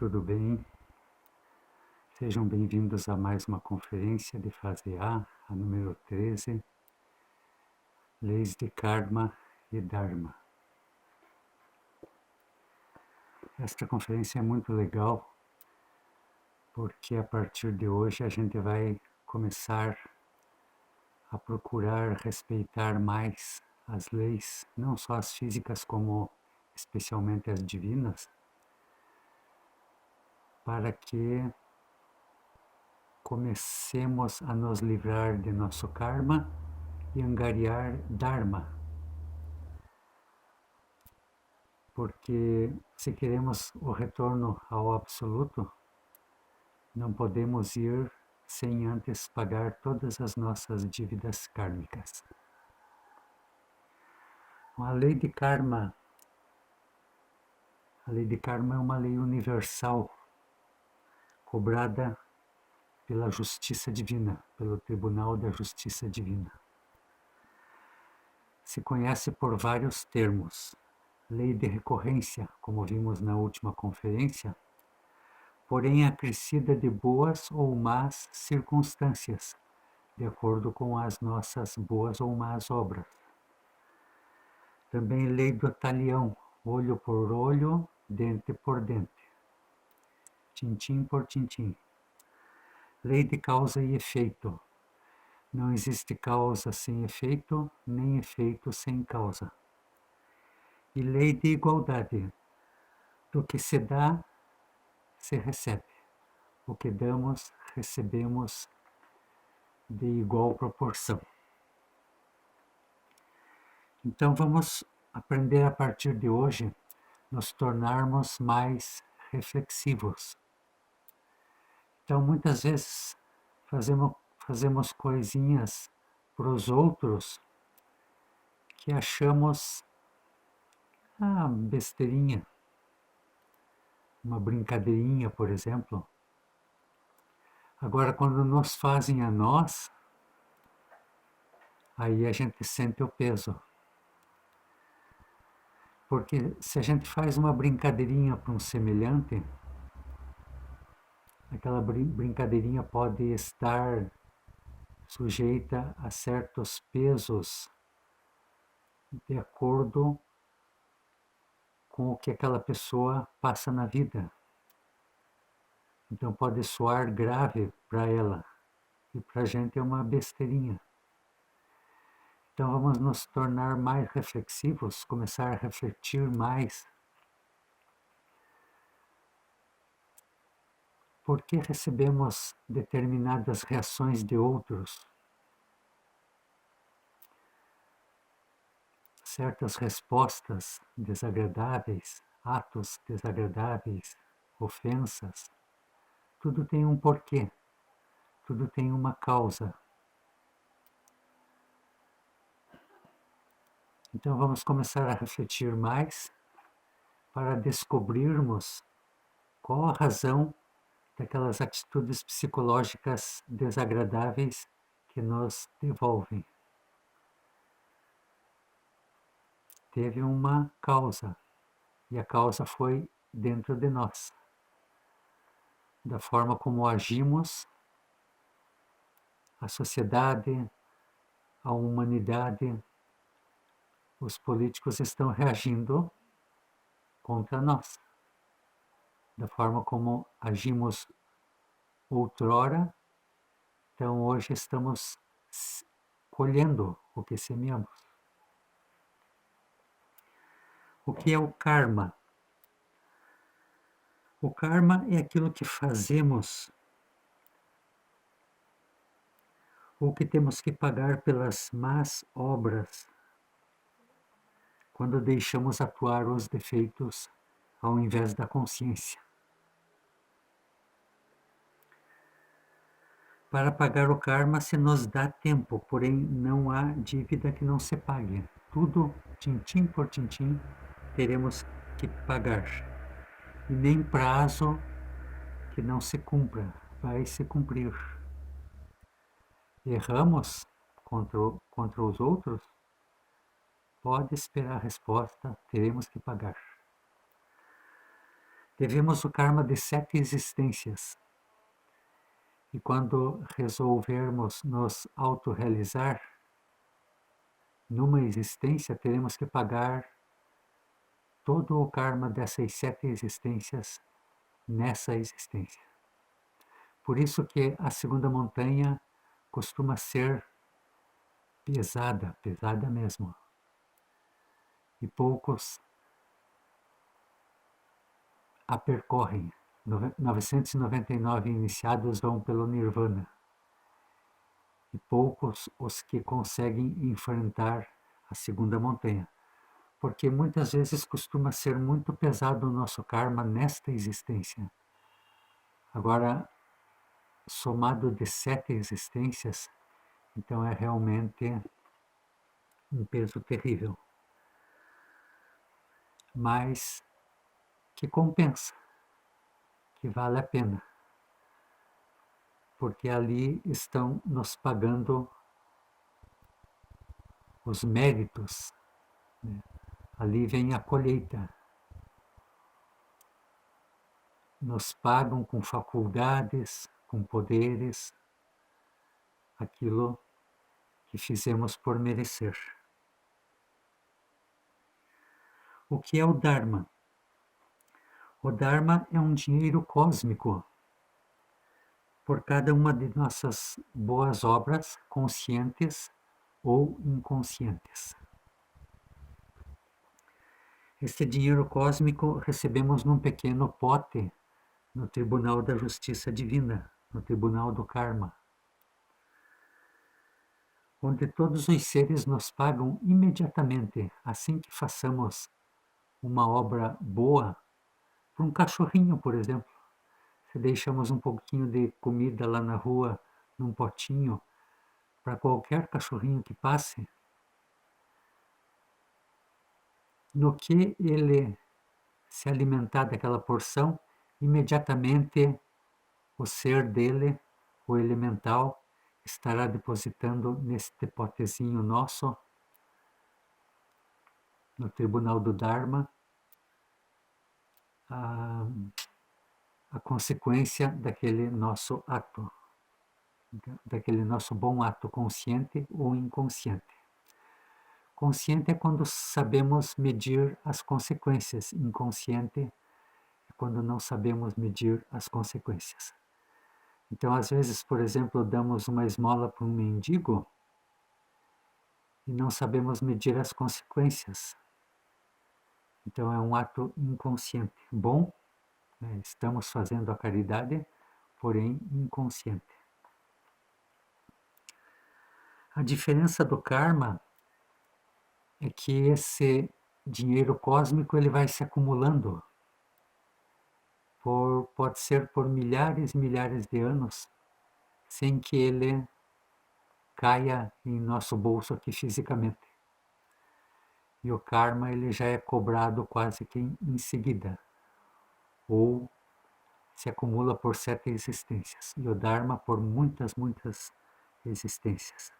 tudo bem? Sejam bem-vindos a mais uma conferência de fase A número 13, Leis de Karma e Dharma. Esta conferência é muito legal porque a partir de hoje a gente vai começar a procurar respeitar mais as leis, não só as físicas como especialmente as divinas, para que comecemos a nos livrar de nosso karma e angariar dharma. Porque se queremos o retorno ao absoluto, não podemos ir sem antes pagar todas as nossas dívidas kármicas. A lei de karma é uma lei universal, cobrada pela justiça divina, pelo Tribunal da Justiça Divina. Se conhece por vários termos. Lei de recorrência, como vimos na última conferência, porém acrescida de boas ou más circunstâncias, de acordo com as nossas boas ou más obras. Também lei do talião, olho por olho, dente por dente, tintim por tintim. Lei de causa e efeito. Não existe causa sem efeito, nem efeito sem causa. E lei de igualdade. Do que se dá, se recebe. O que damos, recebemos de igual proporção. Então vamos aprender a partir de hoje, nos tornarmos mais reflexivos. Então muitas vezes fazemos coisinhas para os outros que achamos besteirinha, uma brincadeirinha, por exemplo. Agora, quando nos fazem a nós, aí a gente sente o peso. Porque se a gente faz uma brincadeirinha para um semelhante, aquela brincadeirinha pode estar sujeita a certos pesos de acordo com o que aquela pessoa passa na vida. Então pode soar grave para ela e para a gente é uma besteirinha. Então vamos nos tornar mais reflexivos, começar a refletir mais. Por que recebemos determinadas reações de outros? Certas respostas desagradáveis, atos desagradáveis, ofensas, tudo tem um porquê, tudo tem uma causa. Então vamos começar a refletir mais para descobrirmos qual a razão daquelas atitudes psicológicas desagradáveis que nos devolvem. Teve uma causa, e a causa foi dentro de nós. Da forma como agimos, a sociedade, a humanidade, os políticos estão reagindo contra nós. Da forma como agimos outrora, então hoje estamos colhendo o que semeamos. O que é o karma? O karma é aquilo que fazemos ou que temos que pagar pelas más obras quando deixamos atuar os defeitos ao invés da consciência. Para pagar o karma se nos dá tempo, porém não há dívida que não se pague. Tudo, tintim por tintim, teremos que pagar. E nem prazo que não se cumpra, vai se cumprir. Erramos contra os outros? Pode esperar a resposta, teremos que pagar. devemos o karma de 7 existências. E quando resolvermos nos autorrealizar, numa existência teremos que pagar todo o karma dessas 7 existências nessa existência. Por isso que a segunda montanha costuma ser pesada, pesada mesmo. E poucos a percorrem. 999 iniciados vão pelo Nirvana. E poucos os que conseguem enfrentar a segunda montanha. Porque muitas vezes costuma ser muito pesado o nosso karma nesta existência. Agora, somado de 7 existências, então é realmente um peso terrível. Mas que compensa, que vale a pena. Porque ali estão nos pagando os méritos, né? Ali vem a colheita. Nos pagam com faculdades, com poderes, aquilo que fizemos por merecer. O que é o Dharma? O Dharma é um dinheiro cósmico por cada uma de nossas boas obras, conscientes ou inconscientes. Este dinheiro cósmico recebemos num pequeno pote no Tribunal da Justiça Divina, no Tribunal do Karma, onde todos os seres nos pagam imediatamente, assim que façamos uma obra boa, para um cachorrinho, por exemplo. Se deixamos um pouquinho de comida lá na rua, num potinho, para qualquer cachorrinho que passe, no que ele se alimentar daquela porção, imediatamente o ser dele, o elemental, estará depositando neste potezinho nosso, no Tribunal do Dharma, a consequência daquele nosso ato, daquele nosso bom ato, consciente ou inconsciente. Consciente é quando sabemos medir as consequências, inconsciente é quando não sabemos medir as consequências. Então, às vezes, por exemplo, damos uma esmola para um mendigo e não sabemos medir as consequências. Então, é um ato inconsciente. Bom, né? Estamos fazendo a caridade, porém inconsciente. A diferença do karma é que esse dinheiro cósmico ele vai se acumulando, pode ser por milhares e milhares de anos, sem que ele caia em nosso bolso aqui fisicamente. E o karma ele já é cobrado quase que em seguida, ou se acumula por 7 existências, e o Dharma por muitas, muitas existências.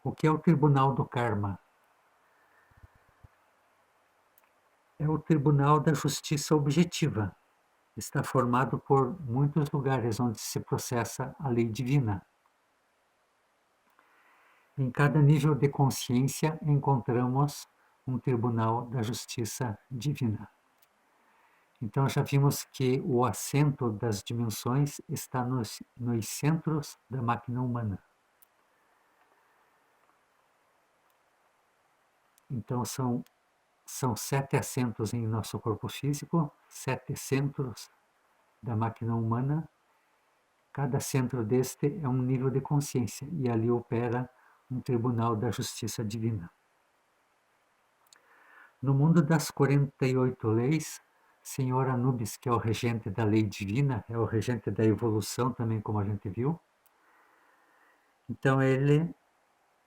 O que é o Tribunal do Karma? É o Tribunal da Justiça Objetiva. Está formado por muitos lugares onde se processa a lei divina. Em cada nível de consciência encontramos um Tribunal da Justiça Divina. Então já vimos que o assento das dimensões está nos centros da máquina humana. Então são 7 assentos em nosso corpo físico, 7 centros da máquina humana. Cada centro deste é um nível de consciência e ali opera um tribunal da justiça divina. No mundo das 48 leis, Senhor Anubis, que é o regente da lei divina, é o regente da evolução também, como a gente viu. Então ele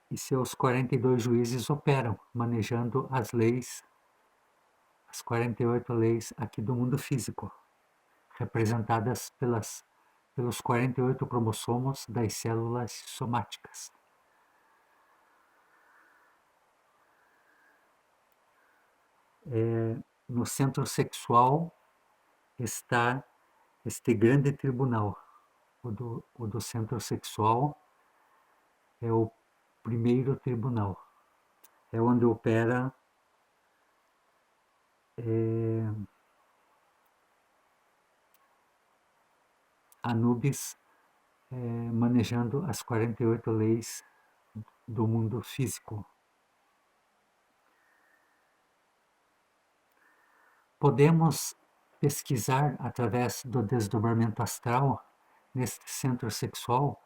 e seus 42 juízes operam, manejando as leis, as 48 leis aqui do mundo físico, representadas pelos 48 cromossomos das células somáticas. no centro sexual está este grande tribunal. O do centro sexual é o primeiro tribunal. É onde opera Anubis, manejando as 48 leis do mundo físico. Podemos pesquisar através do desdobramento astral, neste centro sexual,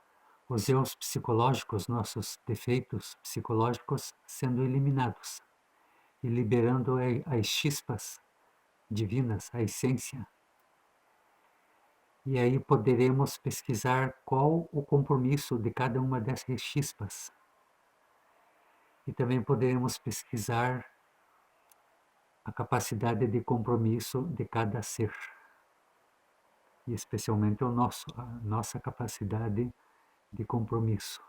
os eus psicológicos, nossos defeitos psicológicos sendo eliminados e liberando as chispas divinas, a essência. E aí poderemos pesquisar qual o compromisso de cada uma dessas chispas. E também poderemos pesquisar a capacidade de compromisso de cada ser. E especialmente a nossa capacidade de compromisso,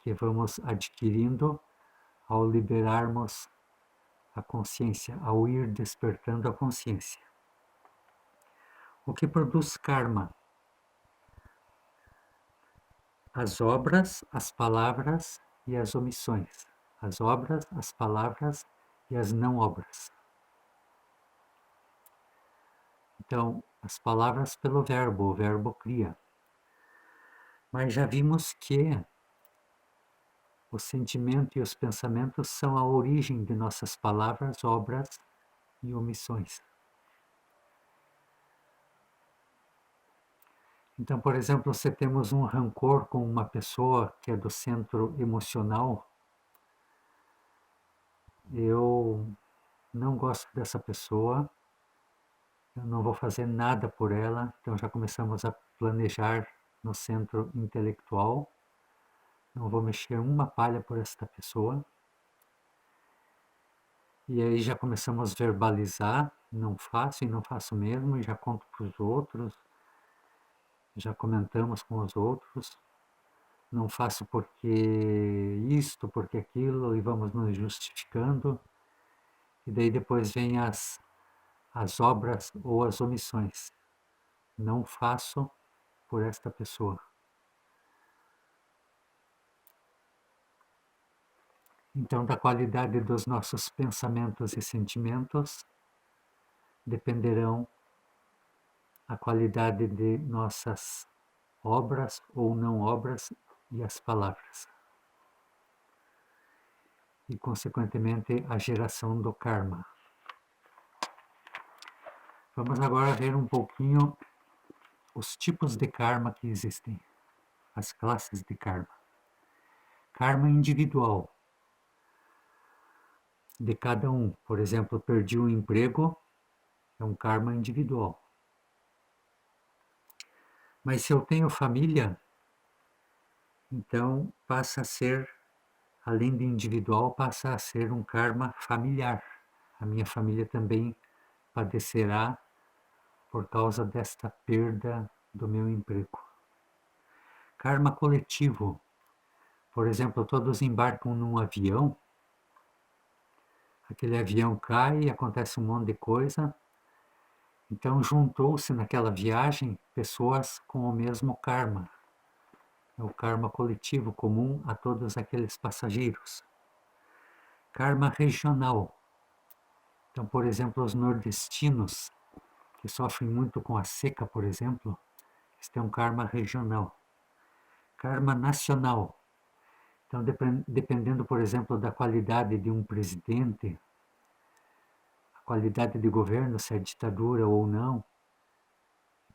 que vamos adquirindo ao liberarmos a consciência, ao ir despertando a consciência. O que produz karma? As obras, as palavras e as omissões. As obras, as palavras e as não obras. Então, as palavras pelo verbo, o verbo cria. Mas já vimos que o sentimento e os pensamentos são a origem de nossas palavras, obras e omissões. Então, por exemplo, se temos um rancor com uma pessoa que é do centro emocional, eu não gosto dessa pessoa, eu não vou fazer nada por ela, então já começamos a planejar no centro intelectual, não vou mexer uma palha por esta pessoa. E aí já começamos a verbalizar, não faço e não faço mesmo, e já conto para os outros, já comentamos com os outros, não faço porque isto, porque aquilo, e vamos nos justificando. E daí depois vem as obras ou as omissões. Não faço por esta pessoa. Então, da qualidade dos nossos pensamentos e sentimentos dependerão a qualidade de nossas obras ou não obras e as palavras. E, consequentemente, a geração do karma. Vamos agora ver um pouquinho os tipos de karma que existem, as classes de karma. Karma individual, de cada um. Por exemplo, perdi um emprego, é um karma individual. Mas se eu tenho família, então passa a ser, além de individual, passa a ser um karma familiar. A minha família também padecerá por causa desta perda do meu emprego. Karma coletivo. Por exemplo, todos embarcam num avião, aquele avião cai e acontece um monte de coisa. Então juntou-se naquela viagem pessoas com o mesmo karma. É o karma coletivo comum a todos aqueles passageiros. Karma regional. Então, por exemplo, os nordestinos, que sofrem muito com a seca, por exemplo, eles têm um karma regional. Karma nacional. Então, dependendo, por exemplo, da qualidade de um presidente, a qualidade de governo, se é ditadura ou não,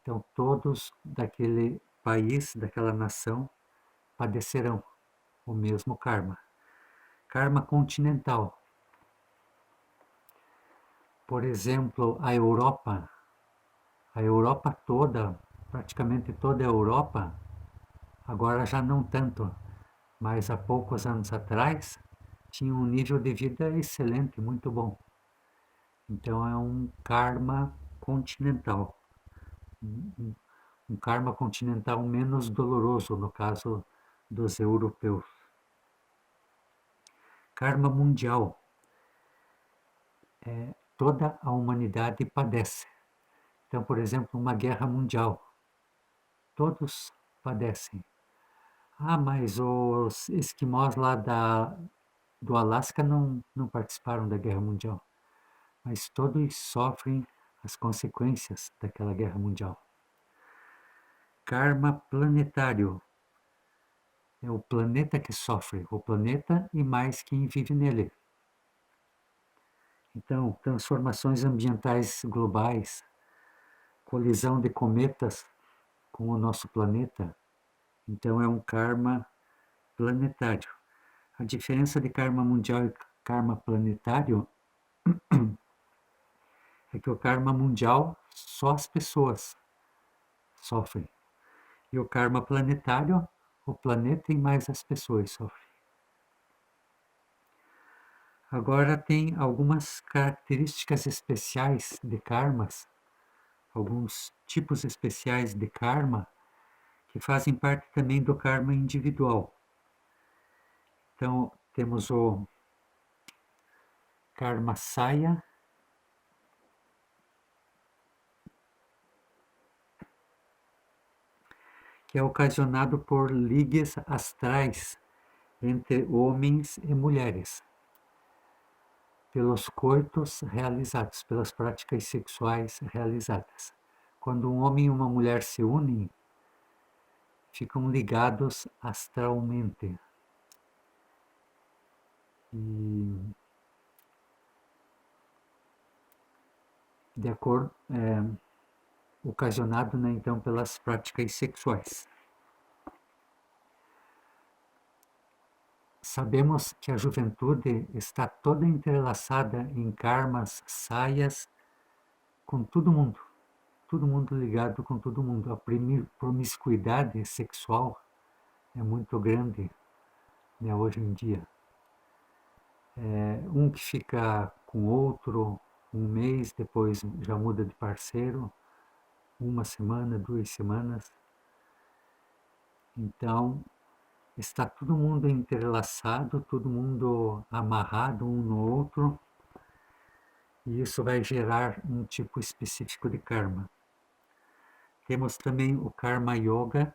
então todos daquele país, daquela nação, padecerão o mesmo karma. Karma continental. Por exemplo, a Europa toda, praticamente toda a Europa, agora já não tanto, mas há poucos anos atrás, tinha um nível de vida excelente, muito bom. Então é um karma continental. Um karma continental menos doloroso, no caso dos europeus. Karma mundial. toda a humanidade padece. Então, por exemplo, uma guerra mundial, todos padecem. Ah, mas os esquimós lá do Alasca não participaram da guerra mundial, mas todos sofrem as consequências daquela guerra mundial. Karma planetário. É o planeta que sofre, o planeta e mais quem vive nele. Então, transformações ambientais globais, colisão de cometas com o nosso planeta, então é um karma planetário. A diferença de karma mundial e karma planetário é que o karma mundial só as pessoas sofrem. E o karma planetário, o planeta e mais as pessoas sofrem. Agora tem algumas características especiais de karmas, alguns tipos especiais de karma que fazem parte também do karma individual. Então, temos o karma saya, que é ocasionado por ligas astrais entre homens e mulheres, pelos coitos realizados, pelas práticas sexuais realizadas. Quando um homem e uma mulher se unem, ficam ligados astralmente. E de acordo, ocasionado, né, então, pelas práticas sexuais. Sabemos que a juventude está toda entrelaçada em karmas, saias, com todo mundo ligado com todo mundo. A promiscuidade sexual é muito grande, né, hoje em dia. Um que fica com outro um mês, depois já muda de parceiro, uma semana, 2 semanas. Então, está todo mundo entrelaçado, todo mundo amarrado um no outro, e isso vai gerar um tipo específico de karma. Temos também o Karma Yoga,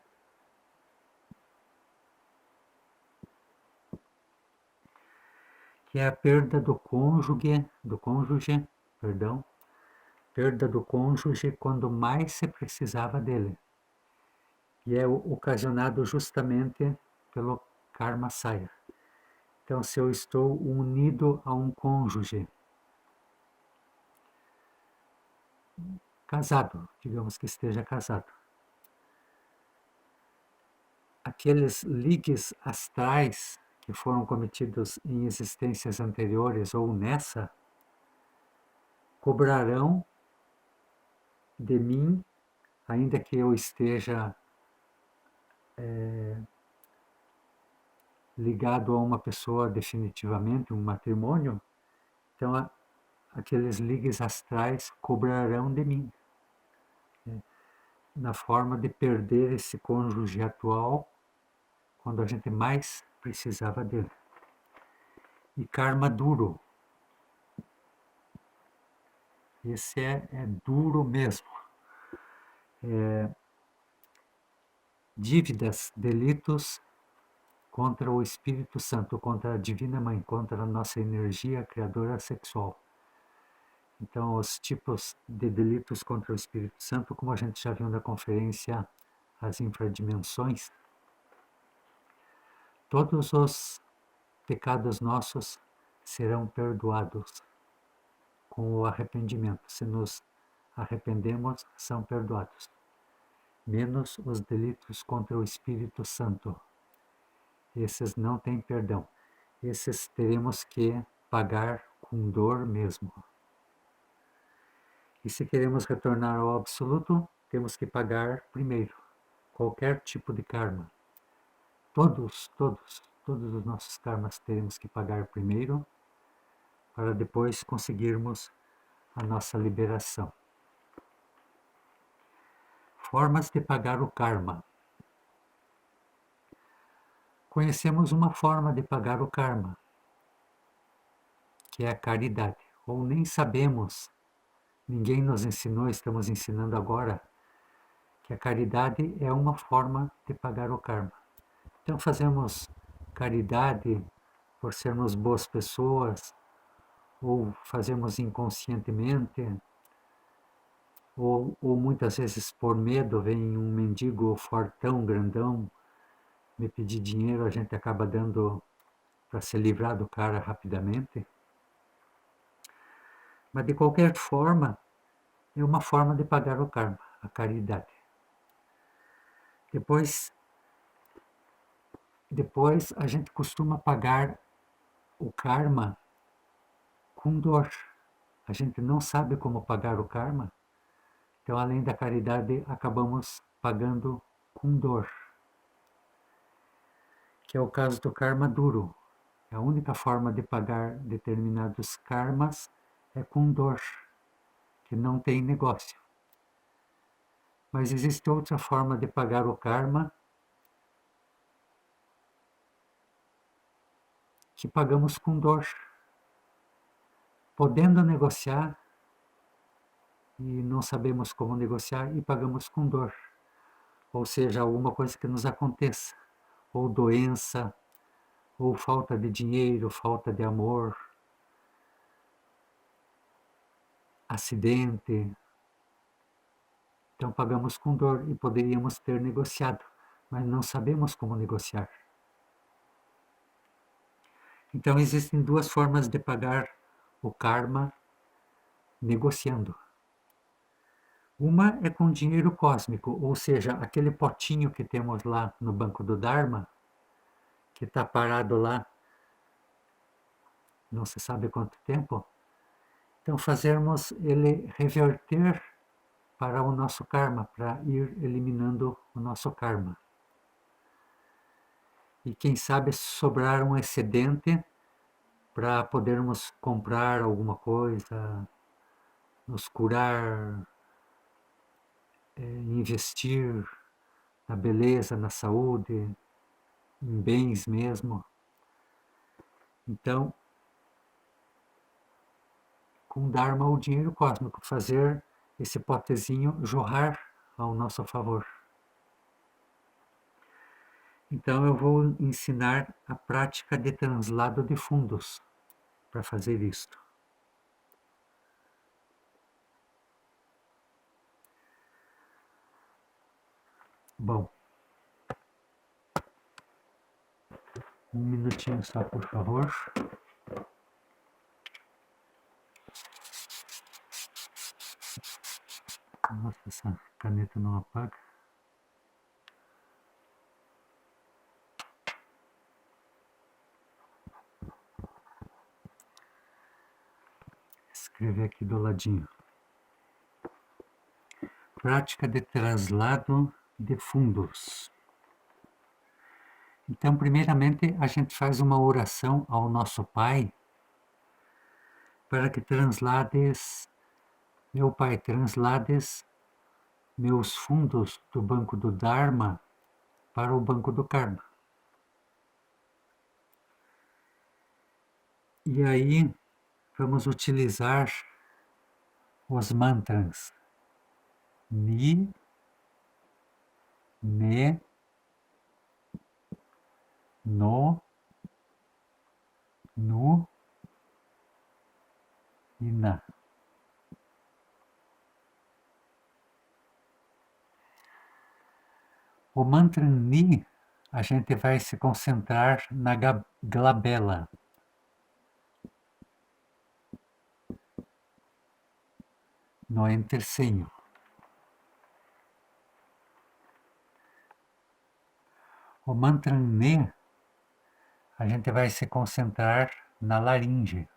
que é a perda perda do cônjuge quando mais se precisava dele. E é ocasionado justamente pelo Karma Saya. Então, se eu estou unido a um cônjuge, casado, digamos que esteja casado, aqueles ligues astrais que foram cometidos em existências anteriores ou nessa, cobrarão de mim, ainda que eu esteja ligado a uma pessoa definitivamente, um matrimônio, então aqueles ligues astrais cobrarão de mim, né, na forma de perder esse cônjuge atual quando a gente mais precisava dele. E karma duro. Esse é duro mesmo. Dívidas, delitos contra o Espírito Santo, contra a Divina Mãe, contra a nossa energia criadora sexual. Então, os tipos de delitos contra o Espírito Santo, como a gente já viu na conferência As Infradimensões, todos os pecados nossos serão perdoados com o arrependimento. Se nos arrependemos, são perdoados. Menos os delitos contra o Espírito Santo. Esses não têm perdão. Esses teremos que pagar com dor mesmo. E se queremos retornar ao absoluto, temos que pagar primeiro qualquer tipo de karma. Todos os nossos karmas teremos que pagar primeiro para depois conseguirmos a nossa liberação. Formas de pagar o karma. Conhecemos uma forma de pagar o karma, que é a caridade. ou nem sabemos, ninguém nos ensinou, estamos ensinando agora, que a caridade é uma forma de pagar o karma. Então fazemos caridade por sermos boas pessoas, ou fazemos inconscientemente, ou muitas vezes por medo, vem um mendigo fortão, grandão, me pedir dinheiro, a gente acaba dando para se livrar do cara rapidamente. Mas de qualquer forma, é uma forma de pagar o karma, a caridade. Depois a gente costuma pagar o karma com dor. A gente não sabe como pagar o karma, então além da caridade acabamos pagando com dor, que é o caso do karma duro. A única forma de pagar determinados karmas é com dor, que não tem negócio. Mas existe outra forma de pagar o karma que pagamos com dor, podendo negociar e não sabemos como negociar e pagamos com dor. Ou seja, alguma coisa que nos aconteça, ou doença, ou falta de dinheiro, falta de amor, acidente. Então pagamos com dor e poderíamos ter negociado, mas não sabemos como negociar. Então existem duas formas de pagar o karma negociando. Uma é com dinheiro cósmico, ou seja, aquele potinho que temos lá no Banco do Dharma, que está parado lá, não se sabe quanto tempo. Então fazermos ele reverter para o nosso karma, para ir eliminando o nosso karma. E quem sabe sobrar um excedente para podermos comprar alguma coisa, nos curar, investir na beleza, na saúde, em bens mesmo. Então, com Dharma, o dinheiro cósmico, fazer esse potezinho jorrar ao nosso favor. Então, eu vou ensinar a prática de translado de fundos para fazer isto. Bom, um minutinho só, por favor. Nossa, essa caneta não apaga. Escrever aqui do ladinho. Prática de translado de fundos. Então, primeiramente, a gente faz uma oração ao nosso Pai para que translades, meu Pai, translades meus fundos do Banco do Dharma para o Banco do Karma. E aí, vamos utilizar os mantras Ni, Ne, No, Nu e Na. O mantra Ni, a gente vai se concentrar na glabela. No entrecenho. O mantra Ne, a gente vai se concentrar na laringe.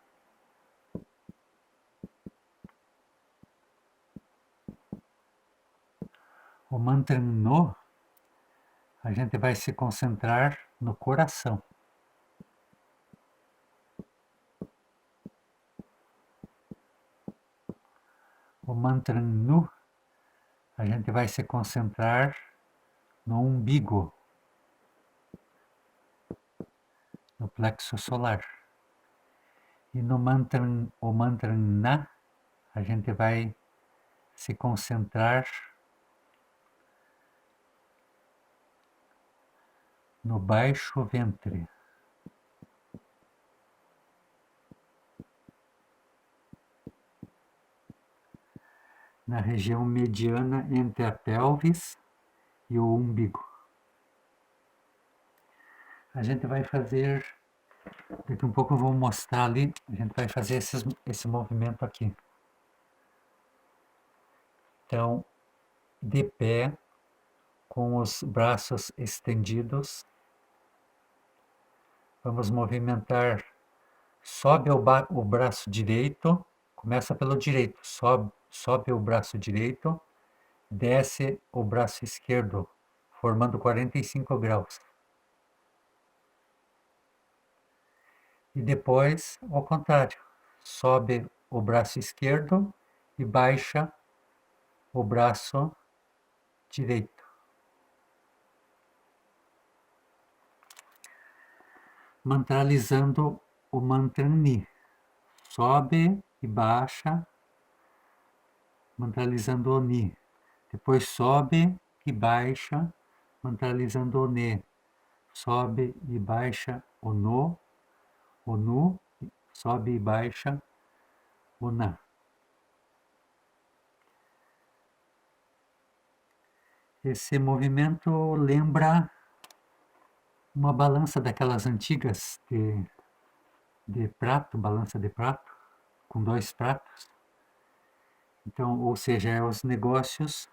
O mantra No, a gente vai se concentrar no coração. O mantra Nu, a gente vai se concentrar no umbigo, no plexo solar. E no o mantra Na, a gente vai se concentrar no baixo ventre. Na região mediana entre a pelvis e o umbigo. A gente vai fazer, daqui um pouco eu vou mostrar ali, a gente vai fazer esse movimento aqui. Então, de pé, com os braços estendidos, vamos movimentar, sobe o braço direito, começa pelo direito, sobe o braço direito, desce o braço esquerdo, formando 45 graus. E depois, ao contrário, sobe o braço esquerdo e baixa o braço direito. Mantralizando o mantra Ni. Sobe e baixa, mantralizando o Ni. Depois sobe e baixa, mantralizando o Ne. Sobe e baixa o No, o Nu, sobe e baixa o Na. Esse movimento lembra uma balança daquelas antigas de prato, balança de prato, com 2 pratos. Então, ou seja, é os negócios,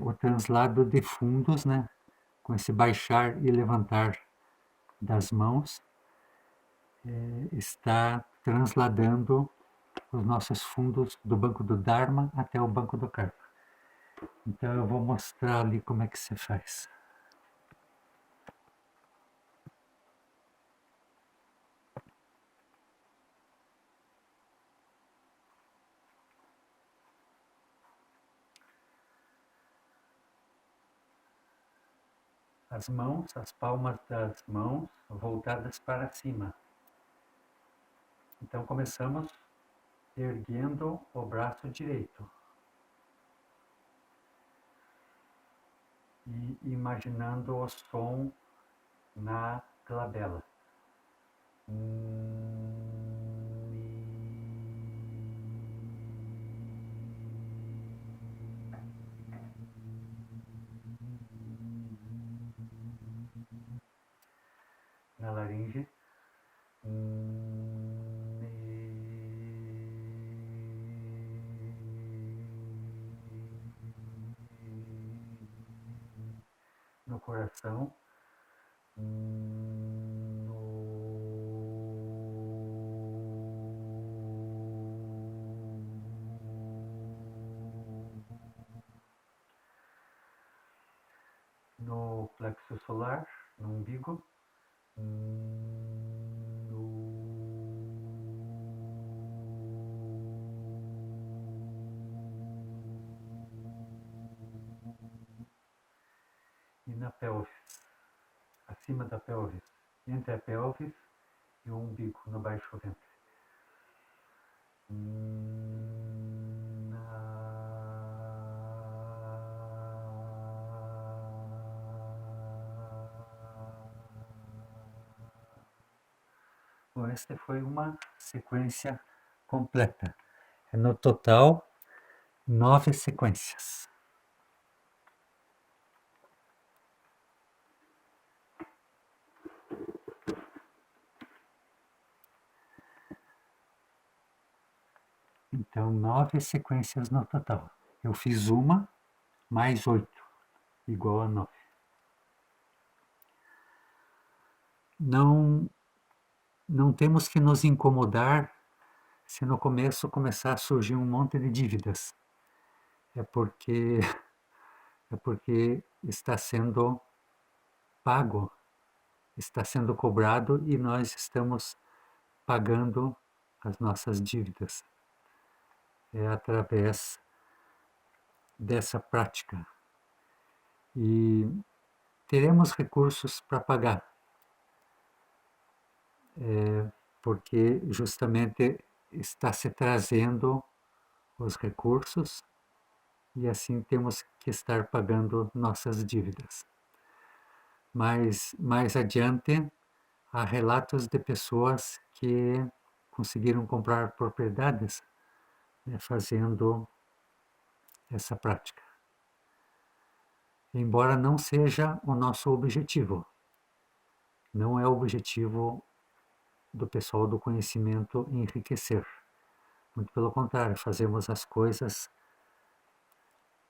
o translado de fundos, né? Com esse baixar e levantar das mãos, está transladando os nossos fundos do banco do Dharma até o banco do Karma. Então eu vou mostrar ali como é que se faz. As mãos, as palmas das mãos voltadas para cima. Então começamos erguendo o braço direito. E imaginando o som na glabela. Na laringe. No coração. No plexo solar, no umbigo. E na pelvis, acima da pelvis, entre a pelvis e o umbigo, no baixo ventre. Bom, esta foi uma sequência completa. No total, 9 sequências. Então, 9 sequências no total. Eu fiz uma mais 8, igual a 9. Não temos que nos incomodar se no começo começar a surgir um monte de dívidas. É porque está sendo pago, está sendo cobrado e nós estamos pagando as nossas dívidas. É através dessa prática. E teremos recursos para pagar. porque justamente está se trazendo os recursos e assim temos que estar pagando nossas dívidas. Mas mais adiante, há relatos de pessoas que conseguiram comprar propriedades, né, fazendo essa prática. Embora não seja o nosso objetivo, não é o objetivo do pessoal do conhecimento enriquecer. Muito pelo contrário, fazemos as coisas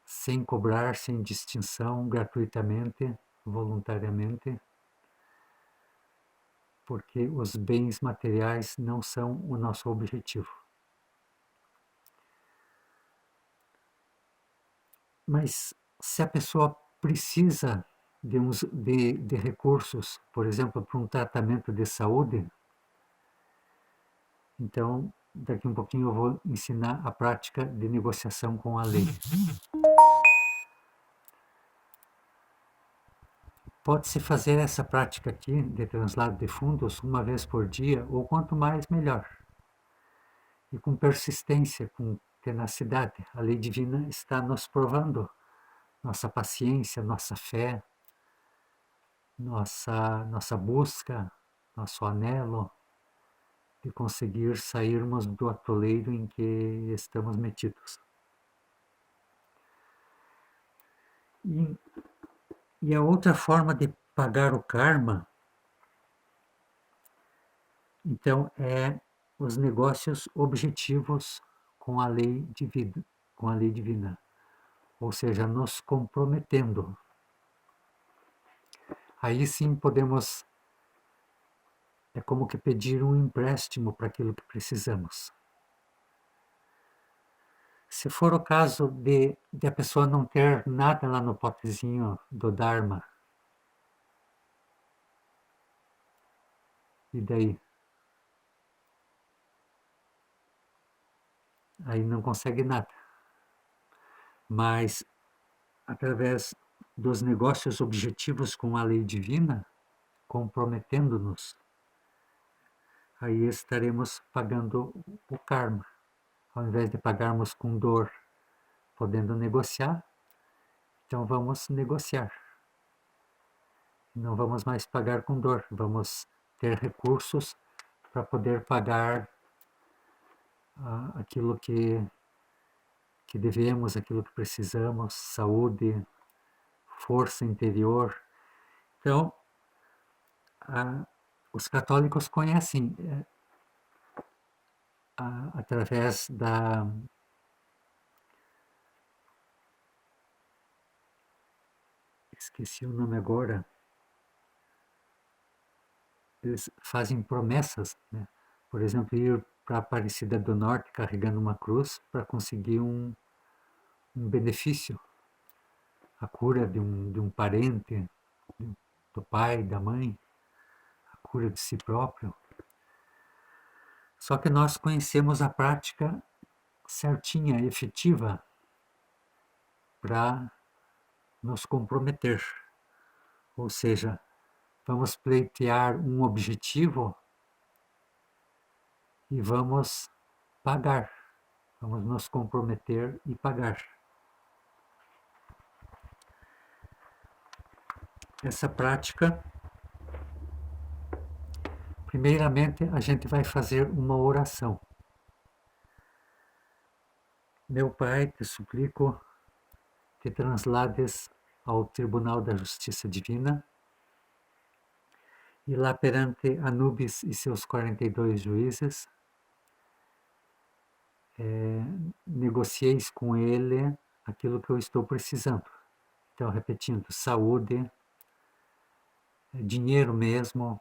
sem cobrar, sem distinção, gratuitamente, voluntariamente, porque os bens materiais não são o nosso objetivo. Mas se a pessoa precisa de recursos, por exemplo, para um tratamento de saúde, então daqui um pouquinho eu vou ensinar a prática de negociação com a lei. Pode-se fazer essa prática aqui de translado de fundos uma vez por dia, ou quanto mais, melhor. E com persistência, com tenacidade. A lei divina está nos provando nossa paciência, nossa fé, nossa busca, nosso anelo de conseguir sairmos do atoleiro em que estamos metidos. E, e a outra forma de pagar o karma, então, é os negócios objetivos com a lei divina, com a lei divina, ou seja, nos comprometendo. Aí sim podemos, é como que pedir um empréstimo para aquilo que precisamos. Se for o caso de a pessoa não ter nada lá no potezinho do Dharma, e daí? Aí não consegue nada. Mas, através dos negócios objetivos com a lei divina, comprometendo-nos, aí estaremos pagando o karma. Ao invés de pagarmos com dor, podendo negociar, então vamos negociar. Não vamos mais pagar com dor, vamos ter recursos para poder pagar aquilo que devemos, aquilo que precisamos, saúde, força interior. Então, os católicos conhecem através da esqueci o nome agora, eles fazem promessas, né? Por exemplo, ir para a Aparecida do Norte carregando uma cruz para conseguir um benefício, a cura de um parente, do pai, da mãe, a cura de si próprio. Só que nós conhecemos a prática certinha, efetiva, para nos comprometer. Ou seja, vamos pleitear um objetivo e vamos pagar. Vamos nos comprometer e pagar. Essa prática, primeiramente, a gente vai fazer uma oração. Meu Pai, te suplico, te translades ao Tribunal da Justiça Divina e lá perante Anubis e seus 42 juízes, negocieis com ele aquilo que eu estou precisando. Então, repetindo, saúde, dinheiro mesmo,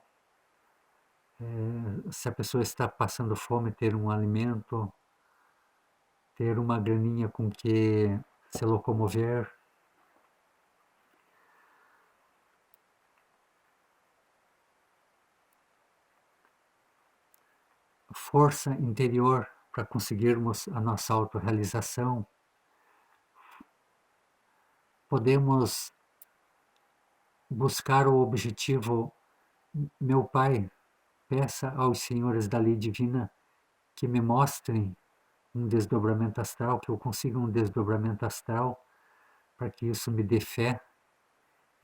se a pessoa está passando fome, ter um alimento, ter uma graninha com que se locomover. Força interior para conseguirmos a nossa autorrealização. Podemos buscar o objetivo, meu Pai, peça aos senhores da lei divina que me mostrem um desdobramento astral, que eu consiga um desdobramento astral, para que isso me dê fé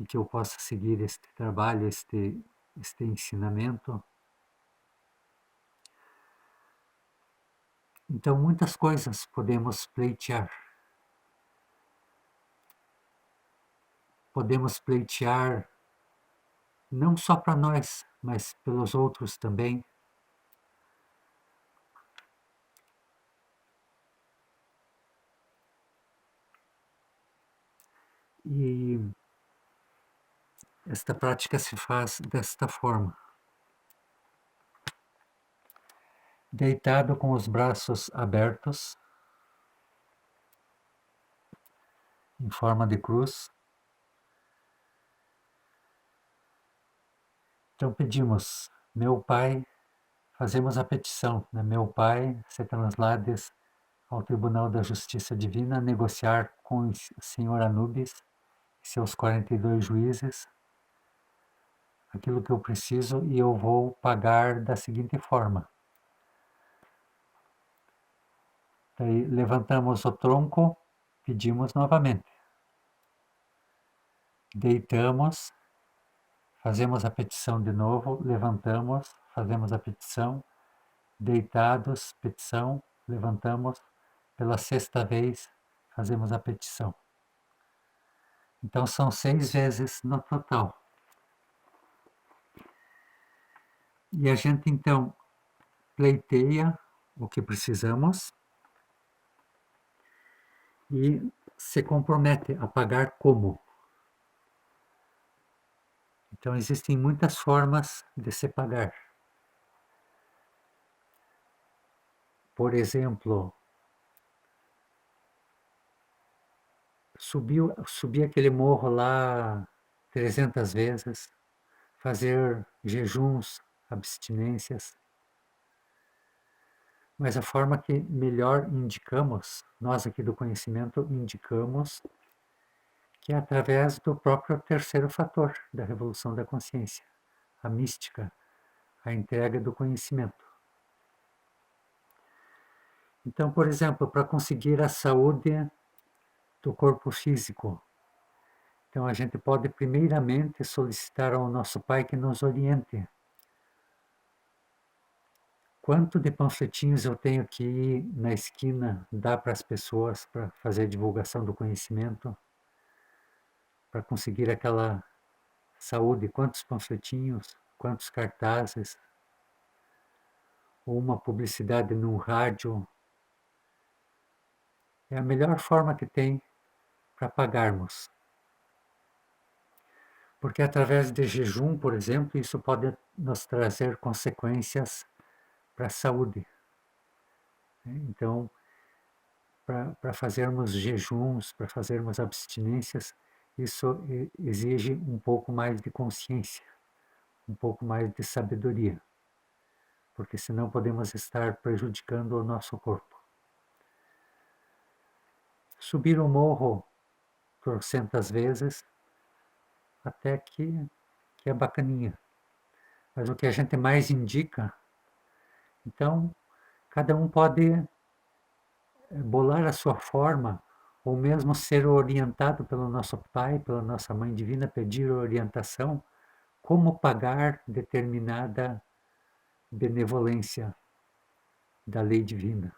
e que eu possa seguir este trabalho, este ensinamento. Então, muitas coisas podemos pleitear. Podemos pleitear não só para nós, mas pelos outros também. E esta prática se faz desta forma. Deitado com os braços abertos, em forma de cruz. Então pedimos, meu Pai, fazemos a petição, né? Meu Pai, se translades ao Tribunal da Justiça Divina, negociar com o Senhor Anubis e seus 42 juízes aquilo que eu preciso e eu vou pagar da seguinte forma. Daí levantamos o tronco, pedimos novamente. Deitamos, fazemos a petição de novo, levantamos, fazemos a petição, deitados, petição, levantamos, pela sexta vez, fazemos a petição. Então são 6 vezes no total. E a gente então pleiteia o que precisamos e se compromete a pagar como. Então existem muitas formas de se pagar. Por exemplo, subir aquele morro lá 300 vezes, fazer jejuns, abstinências. Mas a forma que melhor indicamos, nós aqui do conhecimento indicamos, que é através do próprio terceiro fator da revolução da consciência, a mística, a entrega do conhecimento. Então, por exemplo, para conseguir a saúde do corpo físico, então a gente pode primeiramente solicitar ao nosso Pai que nos oriente. Quanto de panfletinhos eu tenho que ir na esquina dar para as pessoas para fazer a divulgação do conhecimento, para conseguir aquela saúde? Quantos panfletinhos, quantos cartazes, ou uma publicidade no rádio? É a melhor forma que tem para pagarmos. Porque através de jejum, por exemplo, isso pode nos trazer consequências para a saúde. Então, para fazermos jejuns, para fazermos abstinências, isso exige um pouco mais de consciência, um pouco mais de sabedoria, porque senão podemos estar prejudicando o nosso corpo. Subir o morro trocentas vezes, até que é bacaninha. Mas o que a gente mais indica, então, cada um pode bolar a sua forma, ou mesmo ser orientado pelo nosso Pai, pela nossa Mãe Divina, pedir orientação, como pagar determinada benevolência da lei divina.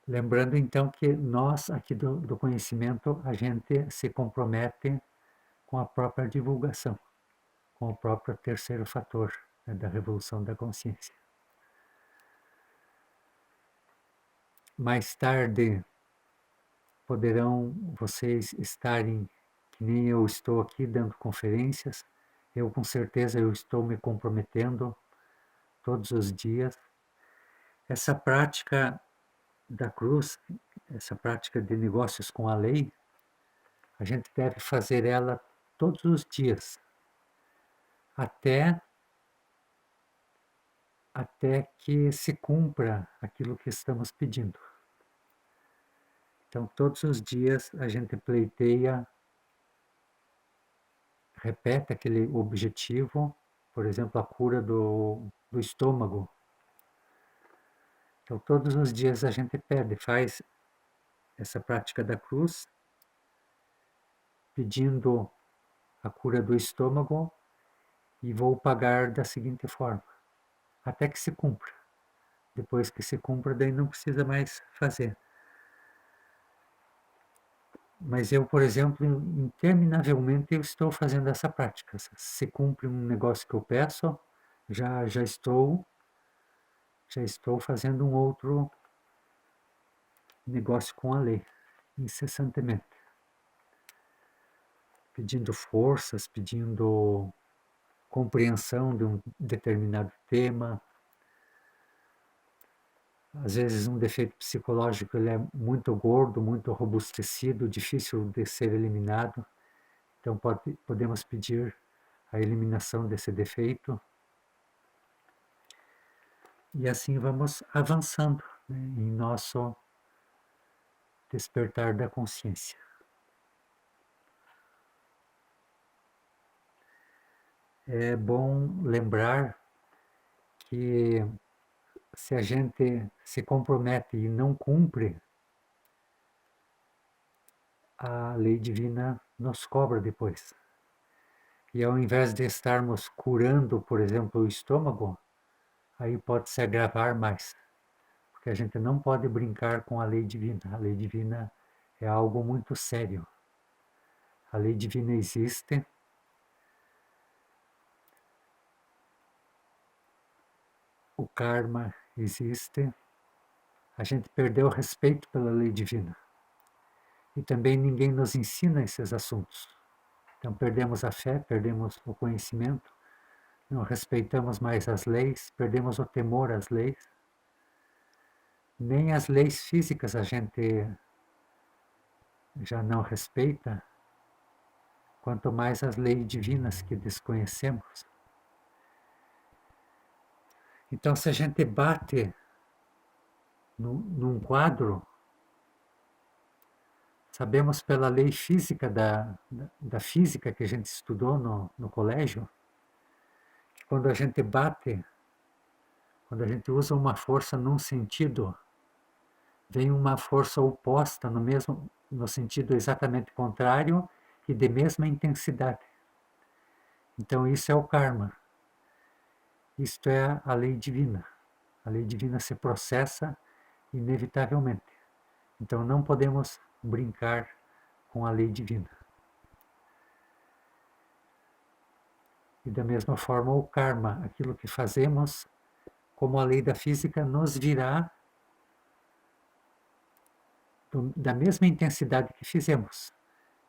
Lembrando então que nós aqui do conhecimento, a gente se compromete com a própria divulgação, com o próprio terceiro fator, né, da revolução da consciência. Mais tarde poderão vocês estarem, que nem eu estou aqui dando conferências, eu com certeza eu estou me comprometendo todos os dias. Essa prática da cruz, essa prática de negócios com a lei, a gente deve fazer ela todos os dias, até que se cumpra aquilo que estamos pedindo. Então, todos os dias a gente pleiteia, repete aquele objetivo, por exemplo, a cura do estômago. Então, todos os dias a gente pede, faz essa prática da cruz, pedindo a cura do estômago e vou pagar da seguinte forma, até que se cumpra. Depois que se cumpra, daí não precisa mais fazer. Mas eu, por exemplo, interminavelmente eu estou fazendo essa prática. Se cumpre um negócio que eu peço, já estou fazendo um outro negócio com a lei, incessantemente. Pedindo forças, pedindo compreensão de um determinado tema. Às vezes um defeito psicológico ele é muito gordo, muito robustecido, difícil de ser eliminado. Então podemos pedir a eliminação desse defeito. E assim vamos avançando, né, em nosso despertar da consciência. É bom lembrar que se a gente se compromete e não cumpre, a lei divina nos cobra depois. E ao invés de estarmos curando, por exemplo, o estômago, aí pode se agravar mais. Porque a gente não pode brincar com a lei divina. A lei divina é algo muito sério. A lei divina existe. O karma existe. A gente perdeu o respeito pela lei divina. E também ninguém nos ensina esses assuntos. Então perdemos a fé, perdemos o conhecimento, não respeitamos mais as leis, perdemos o temor às leis. Nem as leis físicas a gente já não respeita, quanto mais as leis divinas que desconhecemos. Então, se a gente bate num quadro, sabemos pela lei física da física que a gente estudou no colégio, que quando a gente bate, quando a gente usa uma força num sentido, vem uma força oposta no sentido exatamente contrário e de mesma intensidade. Então isso é o karma. Isto é a lei divina. A lei divina se processa inevitavelmente. Então não podemos brincar com a lei divina. E da mesma forma o karma, aquilo que fazemos, como a lei da física, nos virá da mesma intensidade que fizemos.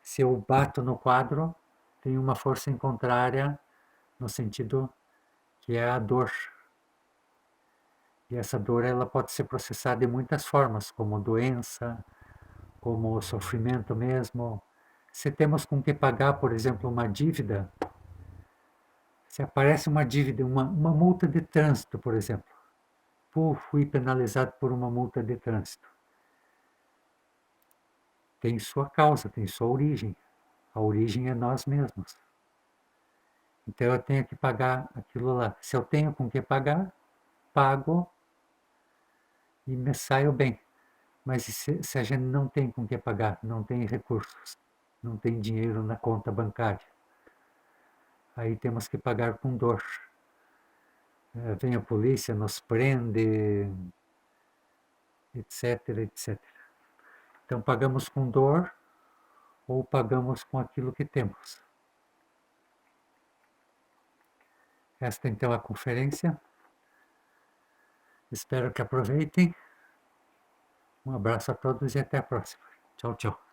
Se eu bato no quadro, tem uma força em contrária no sentido que é a dor. E essa dor ela pode ser processada de muitas formas, como doença, como sofrimento mesmo. Se temos com que pagar, por exemplo, uma dívida, se aparece uma dívida, uma multa de trânsito, por exemplo. Fui penalizado por uma multa de trânsito. Tem sua causa, tem sua origem. A origem é nós mesmos. Então eu tenho que pagar aquilo lá. Se eu tenho com que pagar, pago e me saio bem. Mas se a gente não tem com que pagar, não tem recursos, não tem dinheiro na conta bancária, aí temos que pagar com dor. Vem a polícia, nos prende, etc, etc. Então pagamos com dor ou pagamos com aquilo que temos. Esta então é a conferência. Espero que aproveitem. Um abraço a todos e até a próxima. Tchau, tchau.